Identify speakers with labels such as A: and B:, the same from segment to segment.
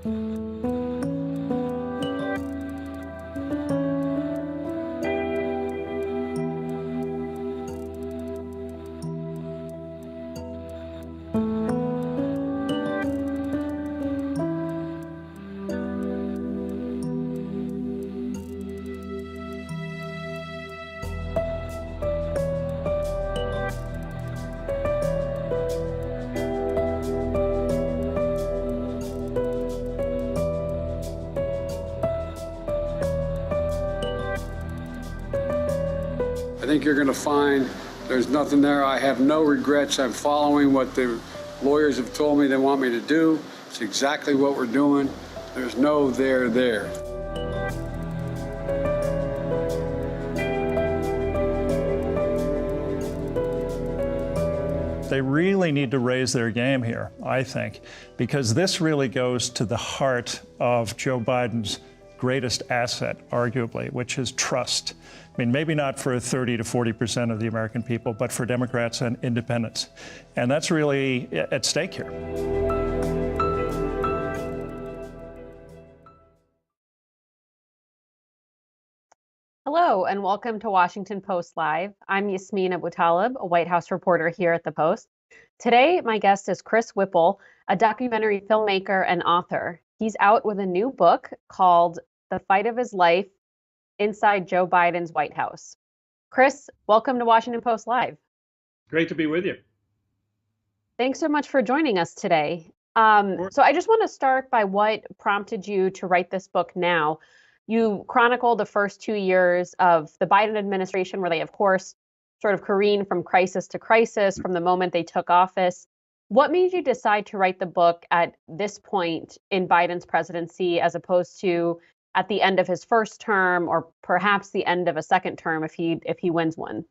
A: I think you're going to find there's nothing there. I have no regrets. I'm following what the lawyers have told me they want me to do. It's exactly what we're doing. There's no there.
B: They really need to raise their game here, I think, because this really goes to the heart of Joe Biden's greatest asset, arguably, which is trust. I mean, maybe not for 30 to 40% of the American people, but for Democrats and independents. And that's really at stake here.
C: Hello, and welcome to Washington Post Live. I'm Yasmeen Abutaleb, a White House reporter here at the Post. Today, my guest is Chris Whipple, a documentary filmmaker and author. He's out with a new book called The Fight of His Life, Inside Joe Biden's White House. Chris, welcome to Washington Post Live.
D: Great to be with you.
C: Thanks so much for joining us today. So I just want to start by what prompted you to write this book now. You chronicled the first 2 years of the Biden administration, where they, of course, sort of careened from crisis to crisis from the moment they took office. What made you decide to write the book at this point in Biden's presidency, as opposed to at the end of his first term, or perhaps the end of a second term if he wins one?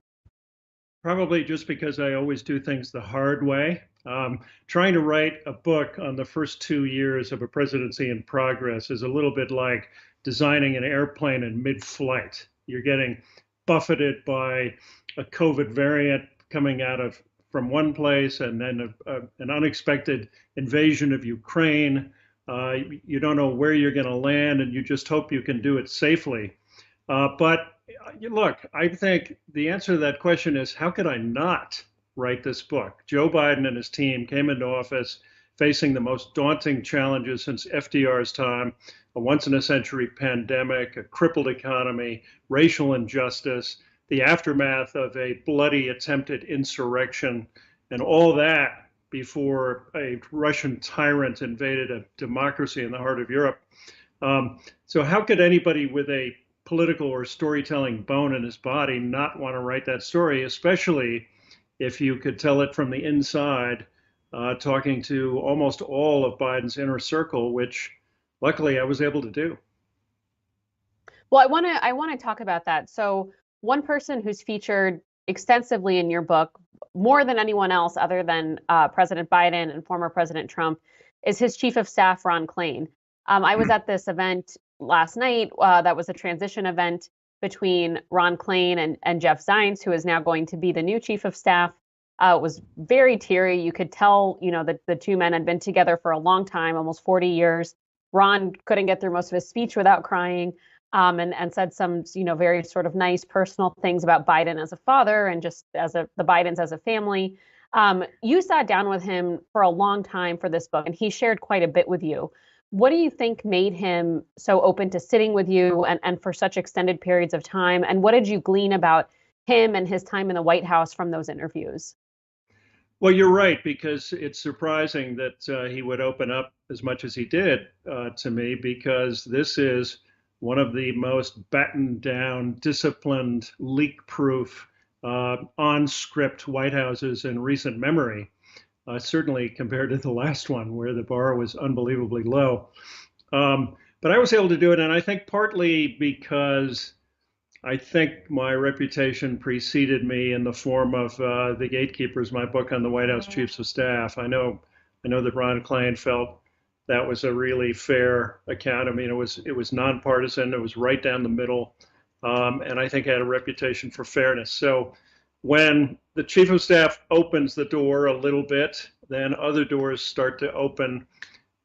D: Probably just because I always do things the hard way. Trying to write a book on the first 2 years of a presidency in progress is a little bit like designing an airplane in mid-flight. You're getting buffeted by a COVID variant coming from one place, and then an unexpected invasion of Ukraine. You don't know where you're going to land, and you just hope you can do it safely. But look, I think the answer to that question is, how could I not write this book? Joe Biden and his team came into office facing the most daunting challenges since FDR's time, a once-in-a-century pandemic, a crippled economy, racial injustice, the aftermath of a bloody attempted insurrection, and all that before a Russian tyrant invaded a democracy in the heart of Europe. So how could anybody with a political or storytelling bone in his body not want to write that story, especially if you could tell it from the inside, talking to almost all of Biden's inner circle, which luckily I was able to do.
C: Well, I want to talk about that. So one person who's featured extensively in your book, more than anyone else other than President Biden and former President Trump, is his chief of staff, Ron Klain. I was at this event last night that was a transition event between Ron Klain and Jeff Zients, who is now going to be the new chief of staff. It was very teary. You could tell, that the two men had been together for a long time, almost 40 years. Ron couldn't get through most of his speech without crying, and said some, very sort of nice personal things about Biden as a father and just the Bidens as a family. You sat down with him for a long time for this book, and he shared quite a bit with you. What do you think made him so open to sitting with you and for such extended periods of time? And what did you glean about him and his time in the White House from those interviews?
D: Well, you're right, because it's surprising that he would open up as much as he did to me, because this is one of the most battened down, disciplined, leak-proof, on-script White Houses in recent memory, certainly compared to the last one where the bar was unbelievably low. But I was able to do it, and I think partly because I think my reputation preceded me in the form of The Gatekeepers, my book on the White House Chiefs of Staff. I know that Ron Klain felt that was a really fair account. I mean, it was nonpartisan. It was right down the middle, and I think I had a reputation for fairness. So when the chief of staff opens the door a little bit, then other doors start to open.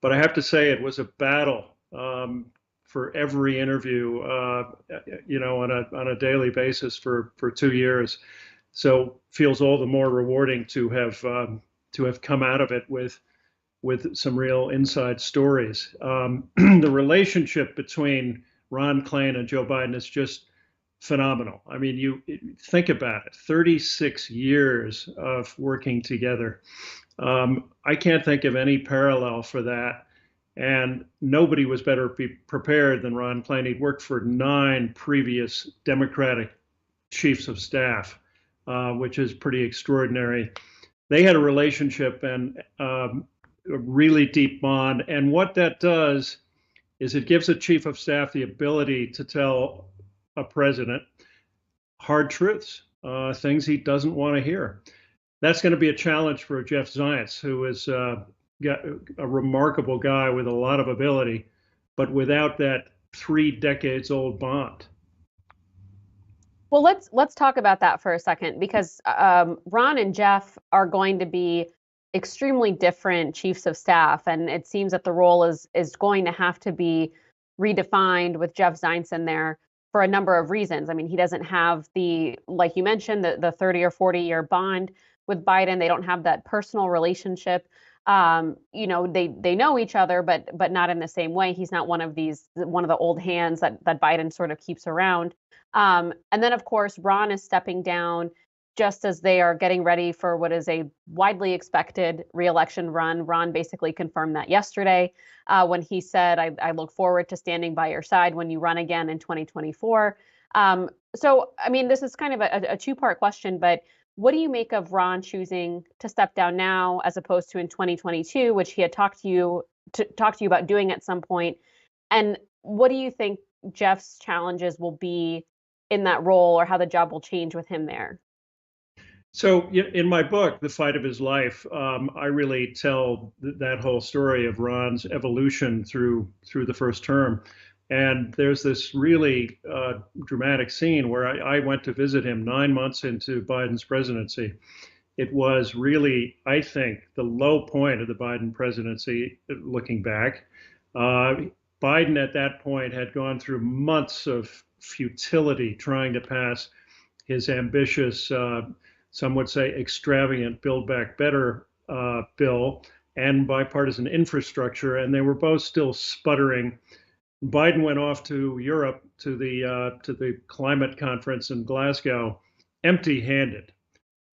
D: But I have to say it was a battle for every interview, on a daily basis for 2 years. So feels all the more rewarding to have come out of it with some real inside stories. The relationship between Ron Klain and Joe Biden is just phenomenal. I mean, you think about it, 36 years of working together. I can't think of any parallel for that. And nobody was better prepared than Ron Klain. He'd worked for 9 previous Democratic chiefs of staff, which is pretty extraordinary. They had a relationship and a really deep bond. And what that does is it gives a chief of staff the ability to tell a president hard truths, things he doesn't want to hear. That's going to be a challenge for Jeff Zients, who is a remarkable guy with a lot of ability, but without that 3 decades old bond.
C: Well, let's talk about that for a second, because Ron and Jeff are going to be extremely different chiefs of staff, and it seems that the role is going to have to be redefined with Jeff Zients in there for a number of reasons. I mean, he doesn't have like you mentioned, the 30 or 40-year bond with Biden. They don't have that personal relationship. They know each other, but not in the same way. He's not one of the old hands that Biden sort of keeps around. And then, of course, Ron is stepping down just as they are getting ready for what is a widely expected reelection run. Ron basically confirmed that yesterday when he said, I look forward to standing by your side when you run again in 2024. So, I mean, this is kind of a two-part question, but what do you make of Ron choosing to step down now as opposed to in 2022, which he had talked to you about doing at some point? And what do you think Jeff's challenges will be in that role, or how the job will change with him there?
D: So in my book, The Fight of His Life, I really tell that whole story of Ron's evolution through the first term. And there's this really dramatic scene where I went to visit him 9 months into Biden's presidency. It was really, I think, the low point of the Biden presidency, looking back. Biden at that point had gone through months of futility trying to pass his ambitious, some would say extravagant Build Back Better bill and bipartisan infrastructure, and they were both still sputtering. Biden went off to Europe to the climate conference in Glasgow, empty-handed.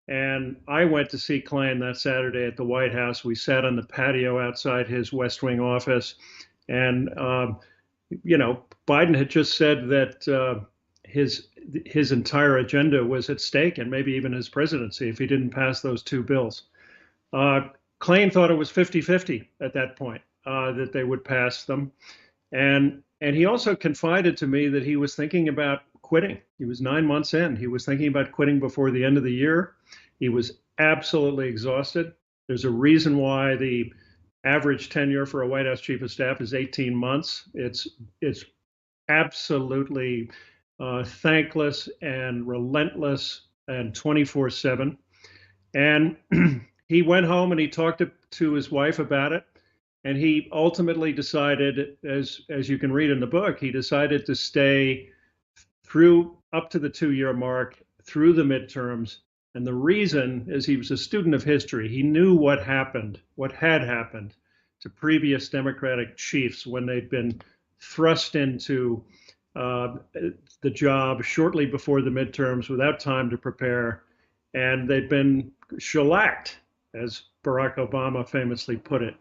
D: And I went to see Klain that Saturday at the White House. We sat on the patio outside his West Wing office, and Biden had just said that his entire agenda was at stake, and maybe even his presidency, if he didn't pass those 2 bills. Klain thought it was 50-50 at that point, that they would pass them. And he also confided to me that he was thinking about quitting. He was 9 months in. He was thinking about quitting before the end of the year. He was absolutely exhausted. There's a reason why the average tenure for a White House chief of staff is 18 months. It's absolutely thankless and relentless and 24/7. And he went home and he talked to his wife about it. And he ultimately decided, as you can read in the book, he decided to stay through up to the 2-year mark, through the midterms. And the reason is he was a student of history. He knew what had happened to previous Democratic chiefs when they'd been thrust into the job shortly before the midterms without time to prepare. And they'd been shellacked, as Barack Obama famously put it.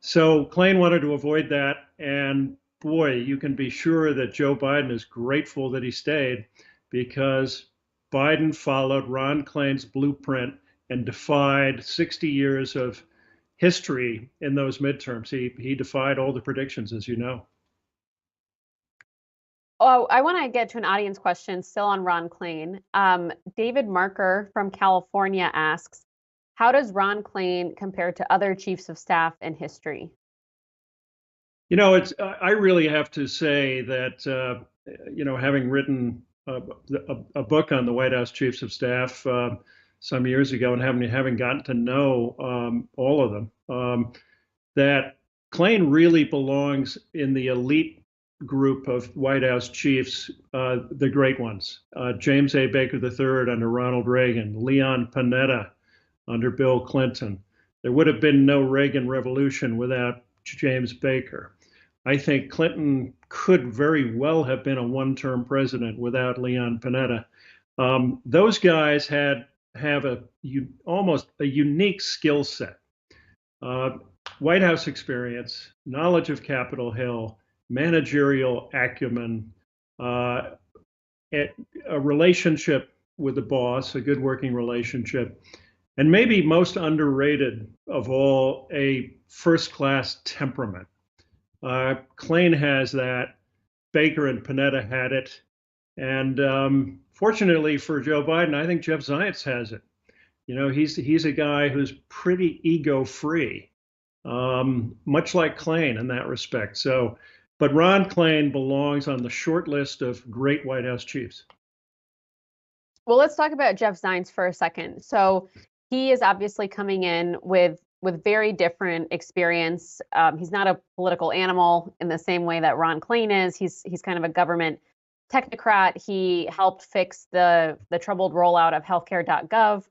D: So Klain wanted to avoid that, and boy, you can be sure that Joe Biden is grateful that he stayed, because Biden followed Ron Klain's blueprint and defied 60 years of history in those midterms. He defied all the predictions, as you know.
C: Oh, I want to get to an audience question still on Ron Klain. David Marker from California asks, how does Ron Klain compare to other chiefs of staff in history?
D: I really have to say that, having written a book on the White House chiefs of staff some years ago and having gotten to know all of them, that Klain really belongs in the elite group of White House chiefs, the great ones. James A. Baker III under Ronald Reagan, Leon Panetta under Bill Clinton. There would have been no Reagan Revolution without James Baker. I think Clinton could very well have been a one-term president without Leon Panetta. Those guys have almost a unique skill set. White House experience, knowledge of Capitol Hill, managerial acumen, a relationship with the boss, a good working relationship, and maybe most underrated of all, a first-class temperament. Klain has that. Baker and Panetta had it. And fortunately for Joe Biden, I think Jeff Zients has it. You know, he's a guy who's pretty ego-free, much like Klain in that respect. So, but Ron Klain belongs on the short list of great White House chiefs.
C: Well, let's talk about Jeff Zients for a second. So he is obviously coming in with very different experience. He's not a political animal in the same way that Ron Klain is. He's kind of a government technocrat. He helped fix the troubled rollout of healthcare.gov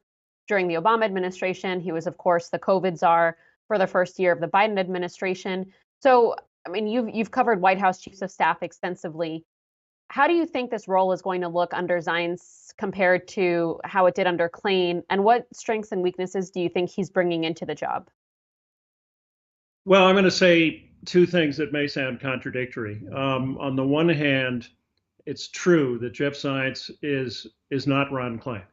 C: during the Obama administration. He was, of course, the COVID czar for the first year of the Biden administration. So, I mean, you've covered White House chiefs of staff extensively. How do you think this role is going to look under Zients compared to how it did under Klain? And what strengths and weaknesses do you think he's bringing into the job?
D: Well, I'm going to say two things that may sound contradictory. On the one hand, it's true that Jeff Zients is not Ron Klain.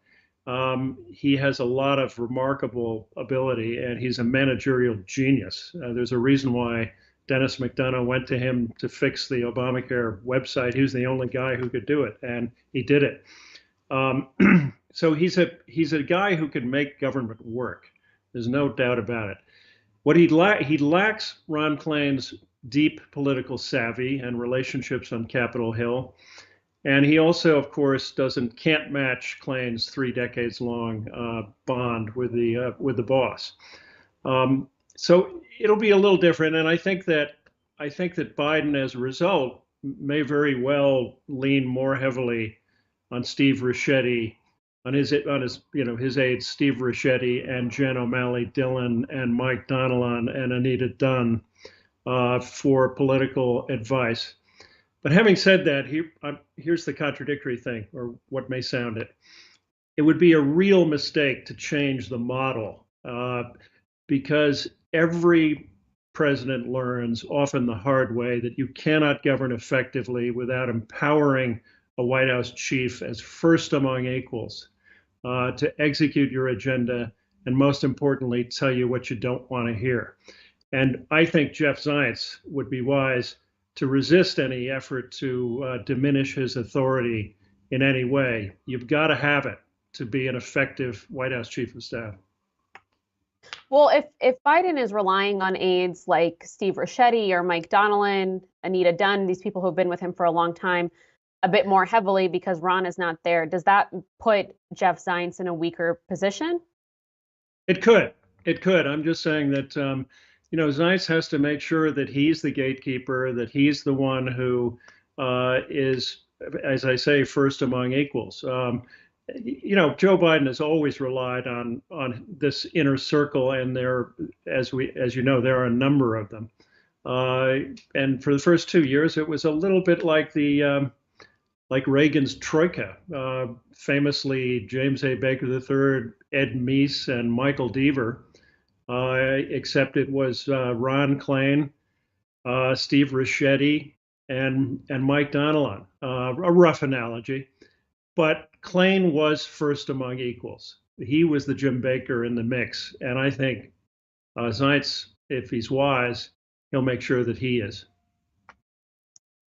D: He has a lot of remarkable ability, and he's a managerial genius. There's a reason why Dennis McDonough went to him to fix the Obamacare website. He was the only guy who could do it, and he did it. So he's a guy who can make government work. There's no doubt about it. What he lacks Ron Klain's deep political savvy and relationships on Capitol Hill. And he also, of course, can't match Klain's 3 decades long bond with the boss. So it'll be a little different, and I think that Biden, as a result, may very well lean more heavily on Steve Ricchetti, on his aides Steve Ricchetti and Jen O'Malley Dillon and Mike Donilon and Anita Dunn for political advice. But having said that, here's the contradictory thing, or what may sound it. It would be a real mistake to change the model because every president learns, often the hard way, that you cannot govern effectively without empowering a White House chief as first among equals to execute your agenda and, most importantly, tell you what you don't want to hear. And I think Jeff Zients would be wise to resist any effort to diminish his authority in any way. You've got to have it to be an effective White House chief of staff.
C: Well, if Biden is relying on aides like Steve Ricchetti or Mike Donilon, Anita Dunn, these people who've been with him for a long time, a bit more heavily because Ron is not there, does that put Jeff Zients in a weaker position?
D: It could. I'm just saying that Zients has to make sure that he's the gatekeeper, that he's the one who is, as I say, first among equals. Joe Biden has always relied on this inner circle, and as you know, there are a number of them. And for the first 2 years, it was a little bit like like Reagan's troika. Famously, James A. Baker III, Ed Meese, and Michael Deaver. Except it was Ron Klain, Steve Ricchetti, and Mike Donilon. A rough analogy, but Klain was first among equals. He was the Jim Baker in the mix, and I think Zients, if he's wise, he'll make sure that he is.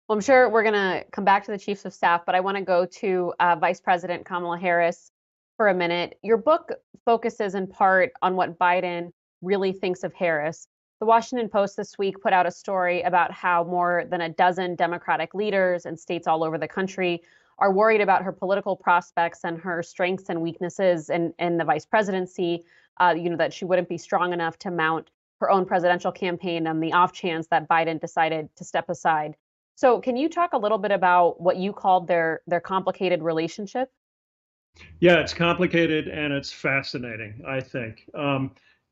C: Well, I'm sure we're going to come back to the chiefs of staff, but I want to go to Vice President Kamala Harris for a minute. Your book focuses in part on what Biden really thinks of Harris. The Washington Post this week put out a story about how more than a dozen Democratic leaders in states all over the country are worried about her political prospects and her strengths and weaknesses in the vice presidency, that she wouldn't be strong enough to mount her own presidential campaign on the off chance that Biden decided to step aside. So can you talk a little bit about what you called their complicated relationship?
D: Yeah, it's complicated and it's fascinating, I think.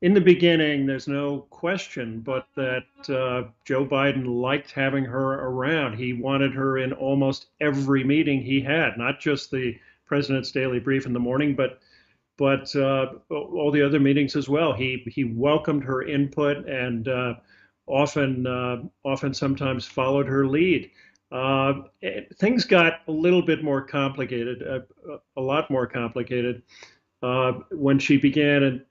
D: In the beginning, there's no question but that Joe Biden liked having her around. He wanted her in almost every meeting he had, not just the president's daily brief in the morning, but all the other meetings as well. He welcomed her input and often sometimes followed her lead. Things got a little bit more complicated, a lot more complicated, when she began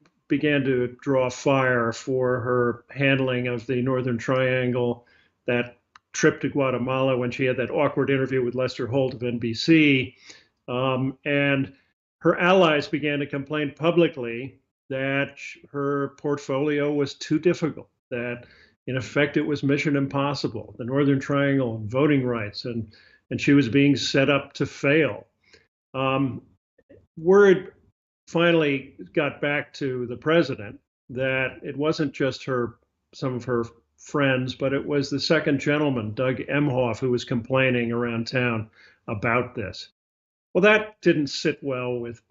D: to draw fire for her handling of the Northern Triangle, that trip to Guatemala when she had that awkward interview with Lester Holt of NBC, and her allies began to complain publicly that her portfolio was too difficult, that in effect, it was mission impossible, the Northern Triangle and voting rights, and she was being set up to fail. Word finally got back to the president that it wasn't just some of her friends, but it was the second gentleman, Doug Emhoff, who was complaining around town about this. Well, that didn't sit well with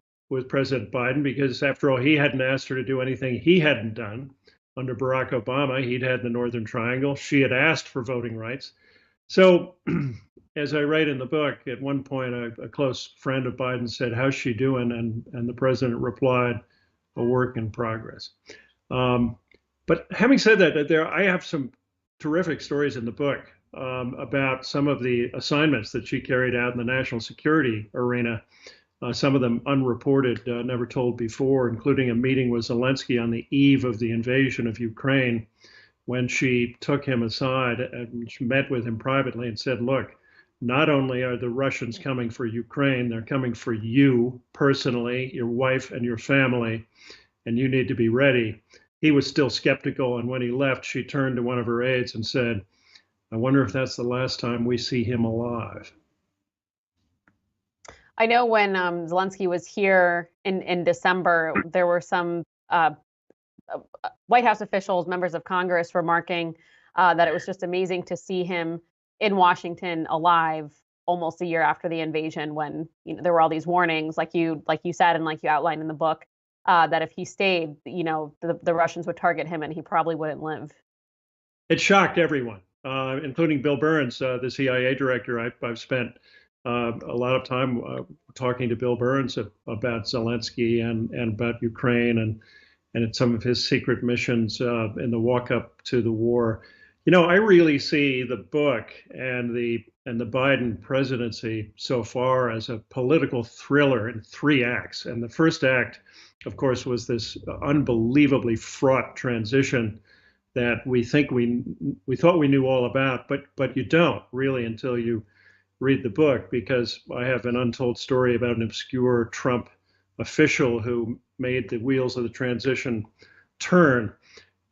D: President Biden because, after all, he hadn't asked her to do anything he hadn't done. Under Barack Obama, he'd had the Northern Triangle. She had asked for voting rights. So, as I write in the book, at one point, a close friend of Biden said, "How's she doing?" And the president replied, "A work in progress." But having said that, I have some terrific stories in the book about some of the assignments that she carried out in the national security arena. Some of them unreported, never told before, including a meeting with Zelensky on the eve of the invasion of Ukraine, when she took him aside and she met with him privately and said, "Look, not only are the Russians coming for Ukraine, they're coming for you personally, your wife and your family, and you need to be ready." He was still skeptical, and when he left, she turned to one of her aides and said, "I wonder if that's the last time we see him alive."
C: I know when Zelensky was here in December, there were some White House officials, members of Congress, remarking that it was just amazing to see him in Washington alive almost a year after the invasion, when there were all these warnings, like you said and like you outlined in the book, that if he stayed, the Russians would target him and he probably wouldn't live.
D: It shocked everyone, including Bill Burns, the CIA director. I've spent a lot of time talking to Bill Burns about Zelensky and about Ukraine and some of his secret missions in the walk-up to the war. I really see the book and the Biden presidency so far as a political thriller in 3 acts. And the first act, of course, was this unbelievably fraught transition that we thought we knew all about, but you don't really until you read the book, because I have an untold story about an obscure Trump official who made the wheels of the transition turn.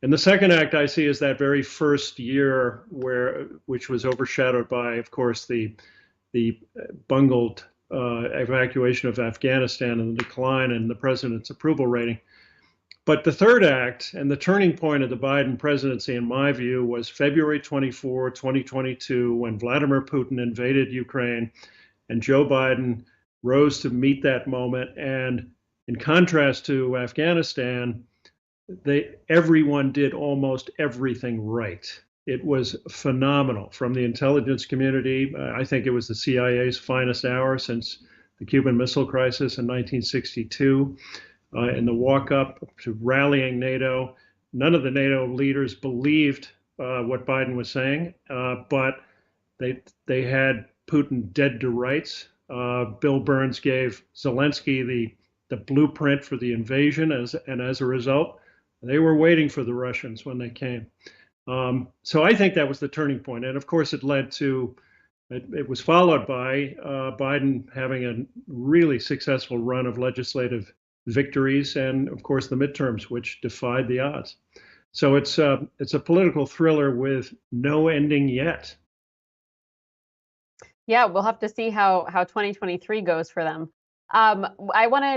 D: And the second act I see is that very first year, which was overshadowed by, of course, the bungled evacuation of Afghanistan and the decline in the president's approval rating. But the third act and the turning point of the Biden presidency, in my view, was February 24, 2022, when Vladimir Putin invaded Ukraine and Joe Biden rose to meet that moment. And in contrast to Afghanistan, everyone did almost everything right. It was phenomenal. From the intelligence community, I think it was the CIA's finest hour since the Cuban Missile Crisis in 1962. In the walk-up to rallying NATO, none of the NATO leaders believed what Biden was saying, but they had Putin dead to rights. Bill Burns gave Zelensky the blueprint for the invasion, and as a result, they were waiting for the Russians when they came. So I think that was the turning point, and of course it was followed by Biden having a really successful run of legislative victories, and of course the midterms, which defied the odds. So it's a political thriller with no ending yet.
C: Yeah, we'll have to see how 2023 goes for them.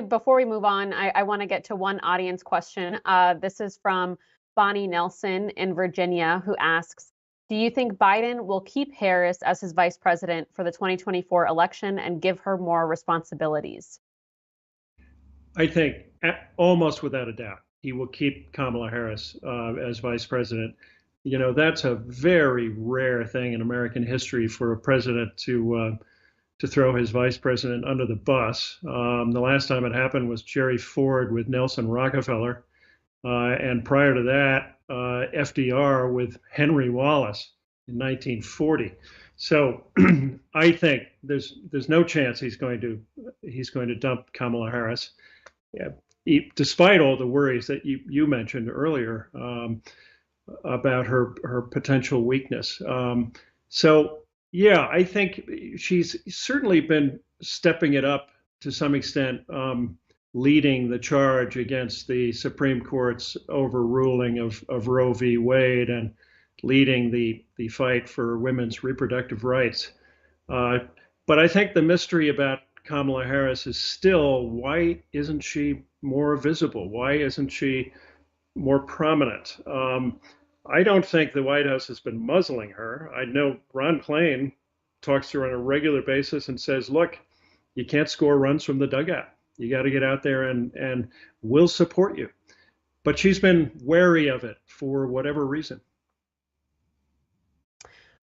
C: Before we move on, I want to get to one audience question. This is from Bonnie Nelson in Virginia, who asks, do you think Biden will keep Harris as his vice president for the 2024 election and give her more responsibilities?
D: I think almost without a doubt, he will keep Kamala Harris as vice president. You know, that's a very rare thing in American history for a president to throw his vice president under the bus. The last time it happened was Jerry Ford with Nelson Rockefeller, and prior to that, FDR with Henry Wallace in 1940. So I think there's no chance he's going to dump Kamala Harris, despite all the worries that you mentioned earlier about her potential weakness. So yeah, I think she's certainly been stepping it up to some extent, leading the charge against the Supreme Court's overruling of Roe v. Wade and leading the fight for women's reproductive rights. But I think the mystery about Kamala Harris is still, why isn't she more visible? Why isn't she more prominent? I don't think the White House has been muzzling her. I know Ron Klain talks to her on a regular basis and says, look, you can't score runs from the dugout. You got to get out there and we'll support you. But she's been wary of it for whatever reason.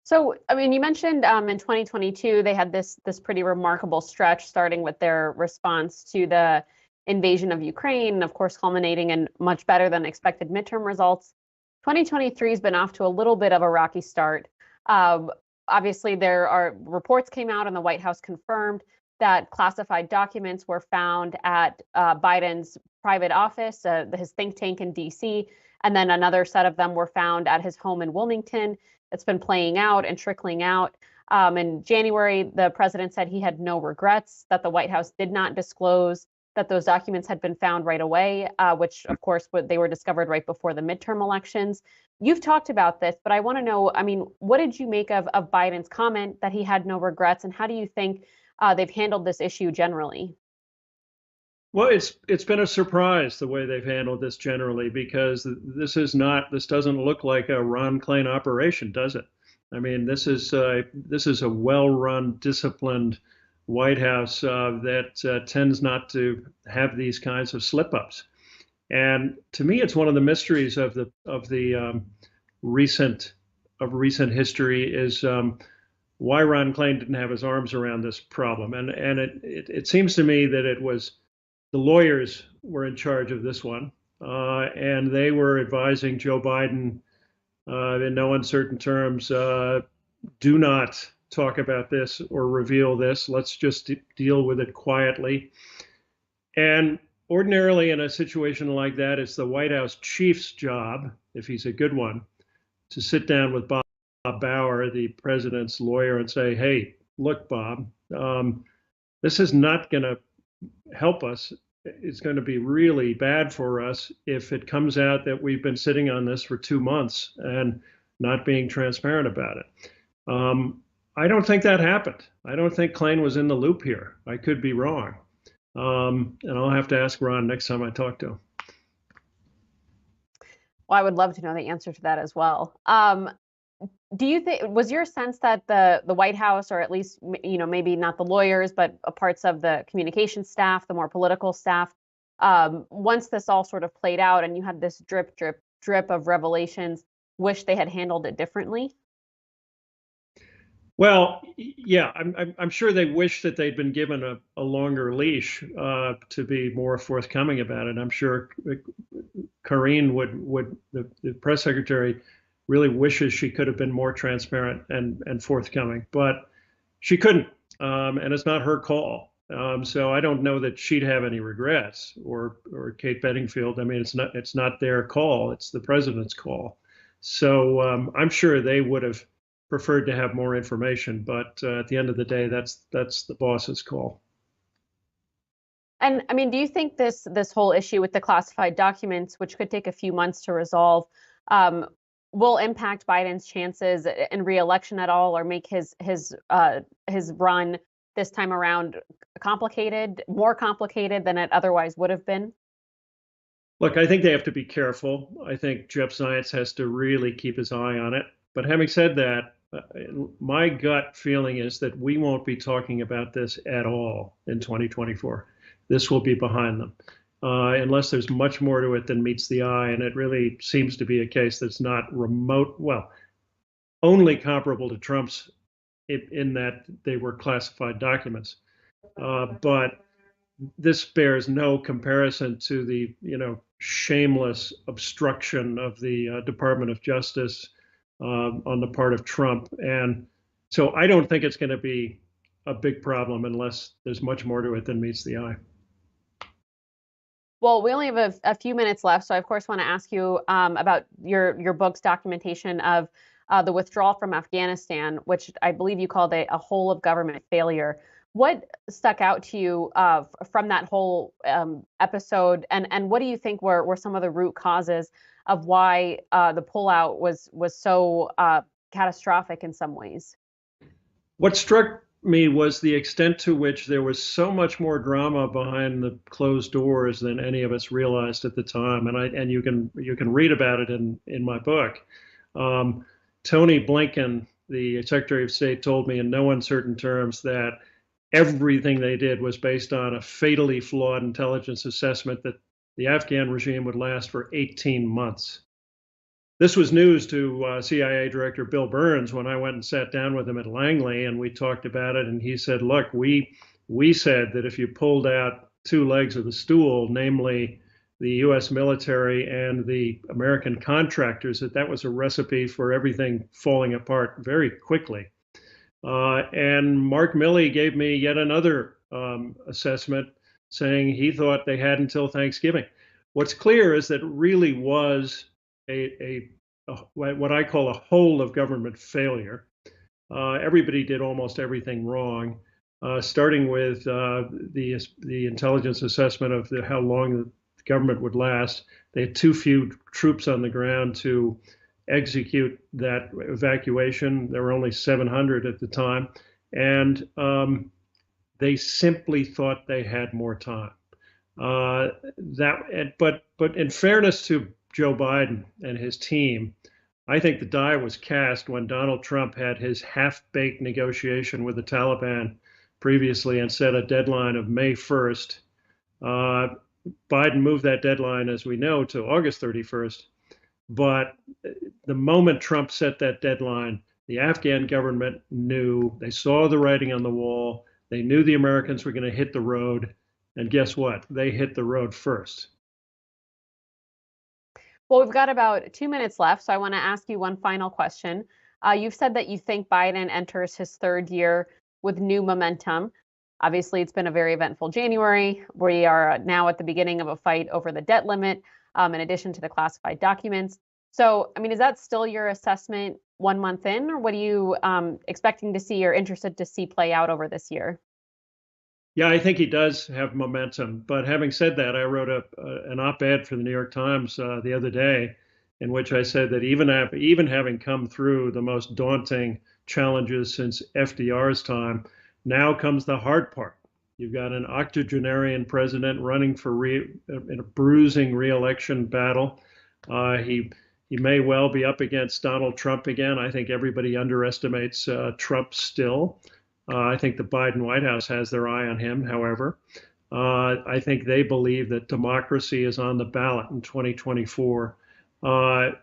C: So, I mean, you mentioned in 2022, they had this pretty remarkable stretch, starting with their response to the invasion of Ukraine, and of course, culminating in much better than expected midterm results. 2023 has been off to a little bit of a rocky start. Obviously, there are reports came out and the White House confirmed that classified documents were found at Biden's private office, his think tank in DC, and then another set of them were found at his home in Wilmington. It's been playing out and trickling out. In January, the president said he had no regrets, that the White House did not disclose that those documents had been found right away, which of course they were discovered right before the midterm elections. You've talked about this, but I want to know, I mean, what did you make of Biden's comment that he had no regrets, and how do you think they've handled this issue generally?
D: Well, it's been a surprise the way they've handled this generally, because this doesn't look like a Ron Klain operation, does it? I mean, this is a well-run, disciplined White House that tends not to have these kinds of slip-ups. And to me, it's one of the mysteries of recent history is why Ron Klain didn't have his arms around this problem. And it seems to me that it was the lawyers were in charge of this one, and they were advising Joe Biden in no uncertain terms, do not talk about this or reveal this. Let's just deal with it quietly. And ordinarily in a situation like that, it's the White House chief's job, if he's a good one, to sit down with Bob Bauer, the president's lawyer, and say, hey, look, Bob, this is not going to help us. It's going to be really bad for us if it comes out that we've been sitting on this for 2 months and not being transparent about it. I don't think that happened. I don't think Klain was in the loop here. I could be wrong. And I'll have to ask Ron next time I talk to him.
C: Well, I would love to know the answer to that as well. Do you think, was your sense that the White House, or at least, you know, maybe not the lawyers, but parts of the communication staff, the more political staff, once this all sort of played out and you had this drip, drip, drip of revelations, wish they had handled it differently?
D: Well, yeah, I'm sure they wish that they'd been given a longer leash to be more forthcoming about it. I'm sure Karine the press secretary, really wishes she could have been more transparent and forthcoming, but she couldn't, and it's not her call. So I don't know that she'd have any regrets, or Kate Bedingfield. I mean, it's not their call; it's the president's call. So I'm sure they would have preferred to have more information, but at the end of the day, that's the boss's call.
C: And I mean, do you think this whole issue with the classified documents, which could take a few months to resolve, will impact Biden's chances in re-election at all, or make his run this time around more complicated than it otherwise would have been?
D: Look, I think they have to be careful. I think Jeff Zients has to really keep his eye on it. But having said that, my gut feeling is that we won't be talking about this at all in 2024. This will be behind them, unless there's much more to it than meets the eye. And it really seems to be a case that's not remote, well, only comparable to Trump's in that they were classified documents. But this bears no comparison to the shameless obstruction of the Department of Justice on the part of Trump. And so I don't think it's going to be a big problem unless there's much more to it than meets the eye.
C: Well, we only have a few minutes left, so I of course want to ask you about your book's documentation of the withdrawal from Afghanistan, which I believe you called a whole of government failure. What stuck out to you from that whole episode, and what do you think were some of the root causes of why the pullout was so catastrophic in some ways?
D: What struck me was the extent to which there was so much more drama behind the closed doors than any of us realized at the time, and you can read about it in my book. Tony Blinken, the Secretary of State, told me in no uncertain terms that everything they did was based on a fatally flawed intelligence assessment that the Afghan regime would last for 18 months. This was news to CIA Director Bill Burns when I went and sat down with him at Langley, and we talked about it. And he said, look, we said that if you pulled out two legs of the stool, namely the U.S. military and the American contractors, that was a recipe for everything falling apart very quickly. And Mark Milley gave me yet another assessment saying he thought they had until Thanksgiving. What's clear is that it really was what I call a whole of government failure. Everybody did almost everything wrong, starting with the intelligence assessment of how long the government would last. They had too few troops on the ground to execute that evacuation. There were only 700 at the time, and they simply thought they had more time. But in fairness to Joe Biden and his team, I think the die was cast when Donald Trump had his half-baked negotiation with the Taliban previously and set a deadline of May 1st. Biden moved that deadline, as we know, to August 31st. But the moment Trump set that deadline, the Afghan government knew, they saw the writing on the wall, they knew the Americans were going to hit the road, and guess what? They hit the road first.
C: Well, we've got about 2 minutes left, so I want to ask you one final question. You've said that you think Biden enters his third year with new momentum. Obviously, it's been a very eventful January. We are now at the beginning of a fight over the debt limit, in addition to the classified documents. So, I mean, is that still your assessment 1 month in, or what are you expecting to see or interested to see play out over this year?
D: Yeah, I think he does have momentum. But having said that, I wrote an op-ed for the New York Times the other day in which I said that even having come through the most daunting challenges since FDR's time, now comes the hard part. You've got an octogenarian president running in a bruising re-election battle. He may well be up against Donald Trump again. I think everybody underestimates Trump still. I think the Biden White House has their eye on him, however. I think they believe that democracy is on the ballot in 2024.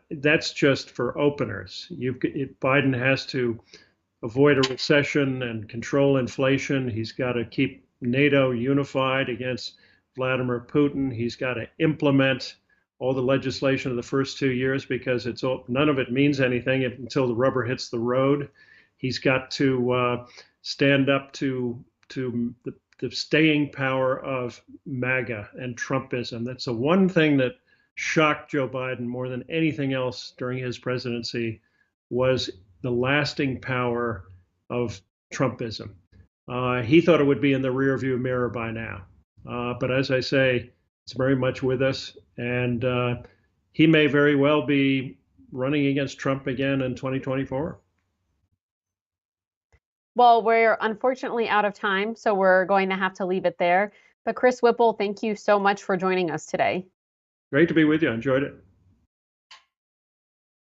D: That's just for openers. Biden has to avoid a recession and control inflation. He's got to keep NATO unified against Vladimir Putin. He's got to implement all the legislation of the first 2 years because none of it means anything until the rubber hits the road. He's got to stand up to the staying power of MAGA and Trumpism. That's the one thing that shocked Joe Biden more than anything else during his presidency was the lasting power of Trumpism. He thought it would be in the rearview mirror by now. But as I say, it's very much with us. And he may very well be running against Trump again in 2024.
C: Well, we're unfortunately out of time, so we're going to have to leave it there. But Chris Whipple, thank you so much for joining us today.
D: Great to be with you. I enjoyed it.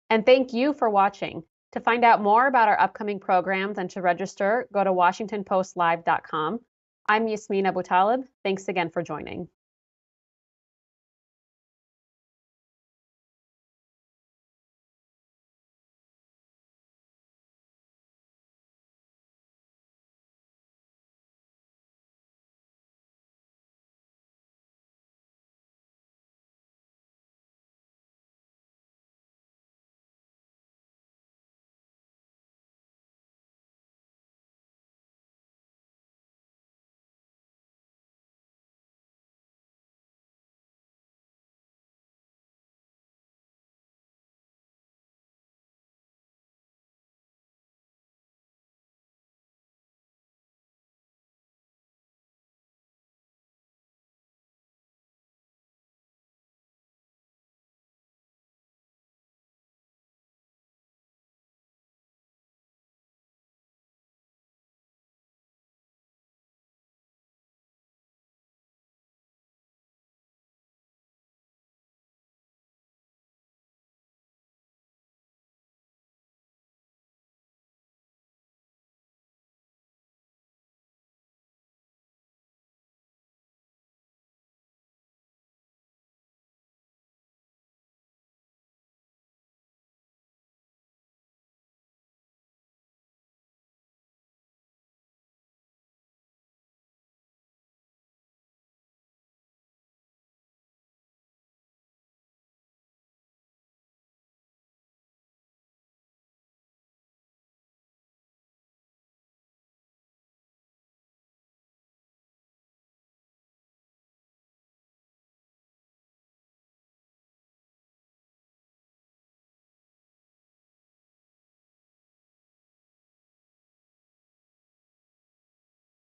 C: And thank you for watching. To find out more about our upcoming programs and to register, go to WashingtonPostLive.com. I'm Yasmeen Abutaleb. Thanks again for joining.